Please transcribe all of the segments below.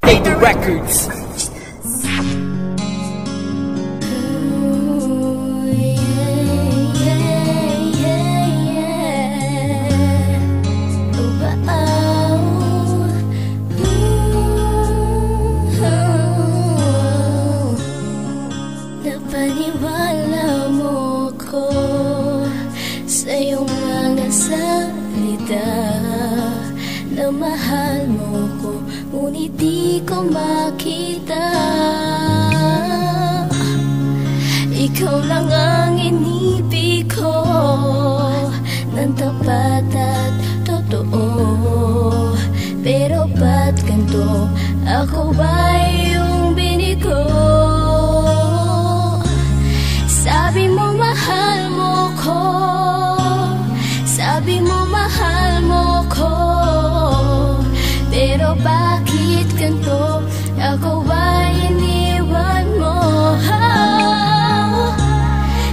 Data Records. Napaniwala mo ko sa iyong mga salita na mahal mo ko, ngunit di ko makita. Ikaw lang ang inibig ko ng tapat at totoo. Pero ba't ganito? Ako ba iyong binigo? Sabi mo mahal mo ko, sabi mo mahal mo ko, pero bakit ganito? Ako ba iniwan mo?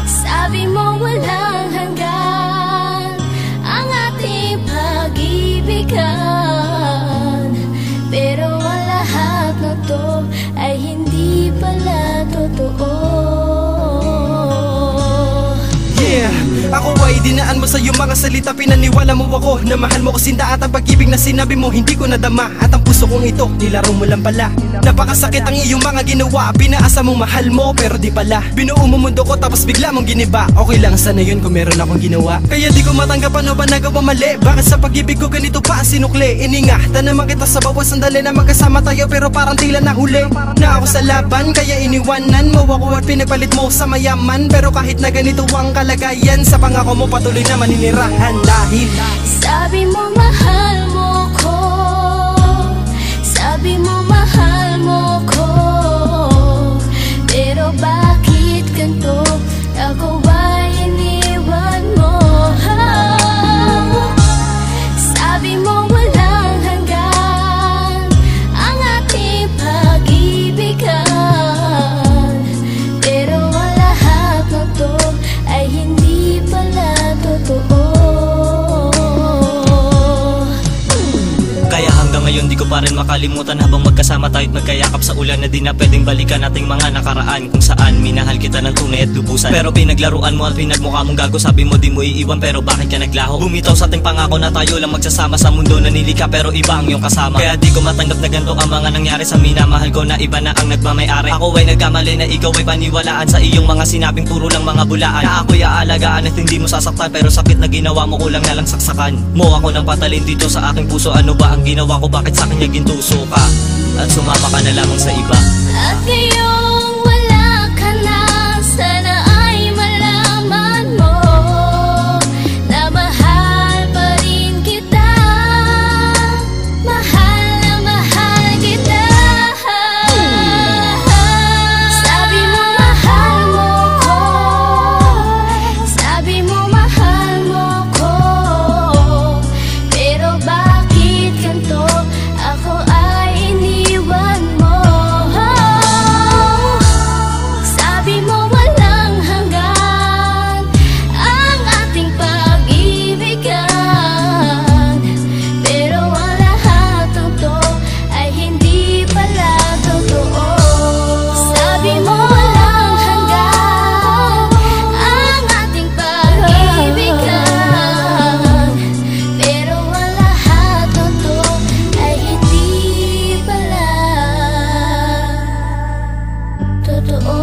Sabi mo walang hanggan ang ating pag-ibigan, pero ang lahat na to ay hindi pala totoo. Ako ay dinaan mo sa iyong mga salita, pinaniwala mo ako na mahal mo ko sinta. At ang pag-ibig na sinabi mo hindi ko nadama, at ang puso kong ito nilaro mo lang pala. Napakasakit ang iyong mga ginawa, pinaasa mong mahal mo pero di pala. Binuo mo mundo ko tapos bigla mong giniba. Okay lang sana yun kung meron akong ginawa, kaya di ko matanggap ano ba nagawa mali. Bakit sa pag-ibig ko ganito pa ang sinukli? Iningatan naman kita sa bawat sandali na magkasama tayo, pero parang tila nahuli na ako sa laban. Kaya iniwanan mo ako at pinagpalit mo sa mayaman. Pero kahit na ganito ang kalagayan, sa pangako mo patuloy na maninirahan. Dahil sabi mo mahal mo ko, sabi mo mahal mo ko, pero bakit ganito? Ako ba iniwan mo? Sabi mo walang hanggan ang ating pag-ibigan, pero ang lahat na to ay hindi pala totoo. Kaya hanggang ngayon di ko pa rin makalimutan, habang magkasama tayo't magkayakap sa ulan, na di na pwedeng balikan ating mga nakaraan, kung saan minahal kita ng tunay at lubusan. Pero pinaglaruan mo at pinagmukha mong gago. Sabi mo di mo iiwan, pero bakit ka naglaho? Bumitaw sa ating pangako na tayo lang magsasama sa mundo na nilika, pero iba ang iyong kasama. Kaya di ko matanggap na ganito ang mga nangyari sa minamahal ko, na iba na ang nagmamayari. Ako ay nagkamali na ikaw ay paniwalaan sa iyong mga sinabing puro lang mga bulaan, na ako'y aalagaan at hindi mo sasaktan, pero sakit na ginawa mo kulang na lang saksakan mo ako ng patalin dito sa aking puso. Ano ba ang ginawa ko? Bakit sa kanya gintuso ka at sumama ka na lamang sa iba? At ngayong wala ka na, sana ay malaman mo na mahal pa rin kita. Mahal na mahal kita. Sabi mo mahal mo ko, sabi mo mahal mo ko, pero bakit ganito? Ako ay iniwan mo. Sabi mo walang hanggan ang ating pag-ibigan, pero ang lahat ng to ay hindi pala totoo. Sabi mo walang hanggan ang ating pag-ibigan, pero ang lahat ng to ay hindi pala totoo.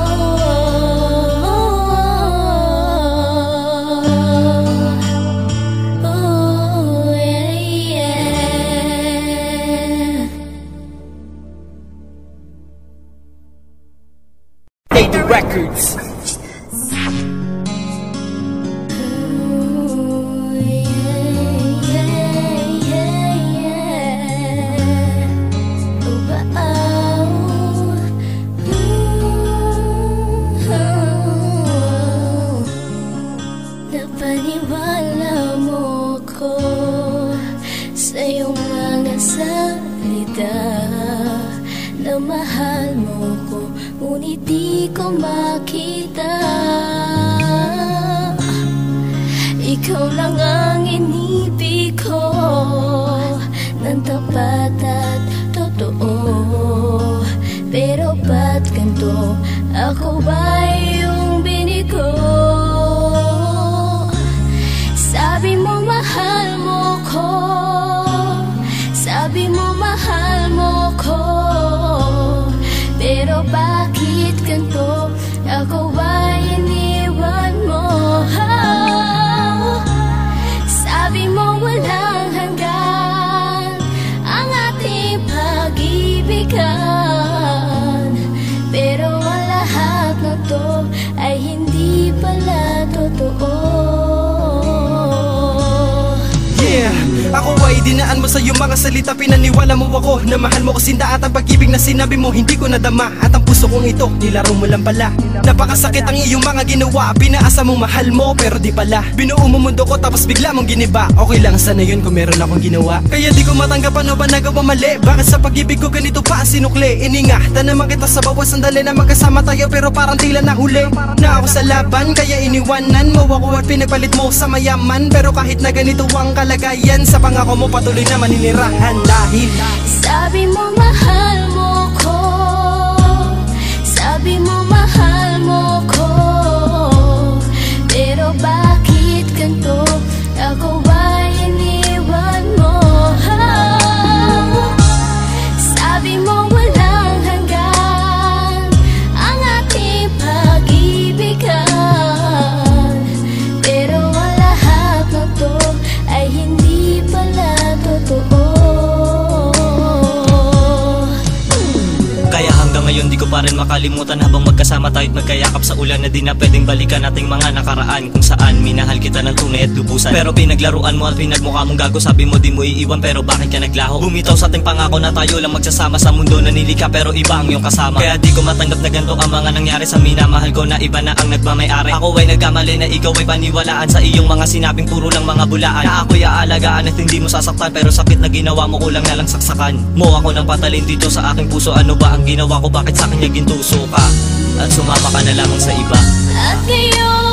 Oh, yeah. Data Records. Napaniwala mo ko sa iyong mga salita na mahal mo ko, ngunit di ko makita. Ikaw lang ang inibig ko ng tapat at totoo. to? Ako ba iyong binigo? Sabi mo mahal mo ko, sabi mo mahal mo ko, pero bakit ganito? Ako ba iniwan mo? Sabi mo walang hanggan ang ating pag-ibigan, pero ang lahat na to ay hindi pala totoo. Yeah, ako ay dinaan mo sa iyong mga salita. Pinaniwala mo ako na mahal mo ko sinda, at ang pag-ibig na sinabi mo hindi ko nadama. At ang puso kong ito, nilaro mo lang pala. Napakasakit ang iyong mga ginawa. Pinaasa mong mahal mo pero di pala. Binuo mo mundo ko tapos bigla mong giniba. Okay lang sana yun kung meron akong ginawa. Kaya di ko matanggap, ano ba nagawa mali? Bakit sa pag-ibig ko ganito pa sinukli? Iningatan naman kita sa bawat sandali na magkasama tayo, pero parang tila nahuli na ako sa laban. Kaya iniwanan mo ako at pinagpalit mo sa mayaman. Pero kahit na ganito ang kalagayan, sa pangako mo patuloy na maninirahan. Dahil sabi mo mahal mo ko, sabi mo mahal mo ko, pero bakit ganito? Ako ba iniwan mo? Sabi mo walang hanggan ang ating pag-ibigan, pero ang lahat na to ay hindi pala totoo. Kaya hanggang ngayon di ko pa rin makalimutan, habang magkasama tayo't magkayakap sa ulan, na di na pwedeng balikan ating mga nakaraan, kung saan minahal kita ng tunay at lubusan. Pero pinaglaruan mo at pinagmukha mong gago. Sabi mo di mo iiwan, pero bakit ka naglaho? Bumitaw sa ating pangako na tayo lang magsasama sa mundo na nilikha, pero iba ang iyong kasama. Kaya di ko matanggap na ganito ang mga nangyari sa minamahal ko, na iba na ang nagmamayari. Ako ay nagkamali na ikaw ay paniwalaan sa iyong mga sinabing puro lang mga bulaan, na ako'y aalagaan at hindi mo sasaktan, pero sakit na ginawa mo kulang na lang saksakan mo ako ng patalin dito sa aking puso. Ano ba ang ginawa ko? Bakit sa akin naging tuso ka at sumama ka na lamang sa iba? At ngayon